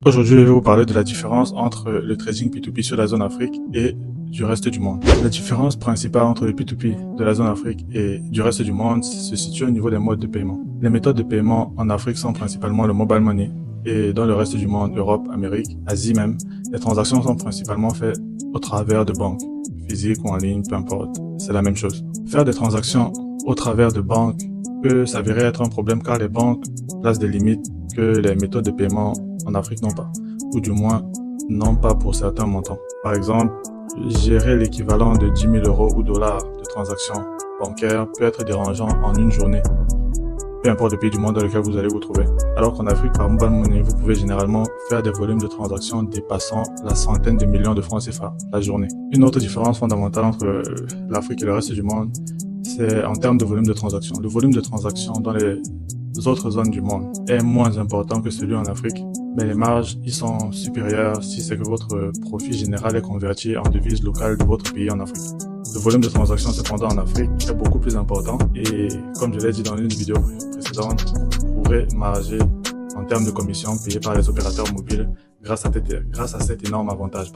Aujourd'hui, je vais vous parler de la différence entre le trading P2P sur la zone Afrique et du reste du monde. La différence principale entre le P2P de la zone Afrique et du reste du monde se situe au niveau des modes de paiement. Les méthodes de paiement en Afrique sont principalement le mobile money et dans le reste du monde, Europe, Amérique, Asie même, les transactions sont principalement faites au travers de banques, physiques ou en ligne, peu importe, c'est la même chose. Faire des transactions au travers de banques peut s'avérer être un problème car les banques placent des limites que les méthodes de paiement en Afrique n'ont pas, ou du moins non pas pour certains montants. Par exemple, gérer l'équivalent de 10 000 € ou dollars de transactions bancaires peut être dérangeant en une journée, peu importe le pays du monde dans lequel vous allez vous trouver. Alors qu'en Afrique, par mobile money, vous pouvez généralement faire des volumes de transactions dépassant la centaine de millions de francs CFA la journée. Une autre différence fondamentale entre l'Afrique et le reste du monde, c'est en termes de volume de transactions. Le volume de transactions dans les autres zones du monde est moins important que celui en Afrique, mais les marges y sont supérieures si c'est que votre profit général est converti en devise locale de votre pays en Afrique. Le volume de transactions cependant en Afrique est beaucoup plus important et comme je l'ai dit dans une vidéo précédente, vous pourrez marger en termes de commission payée par les opérateurs mobiles grâce à cet énorme avantage.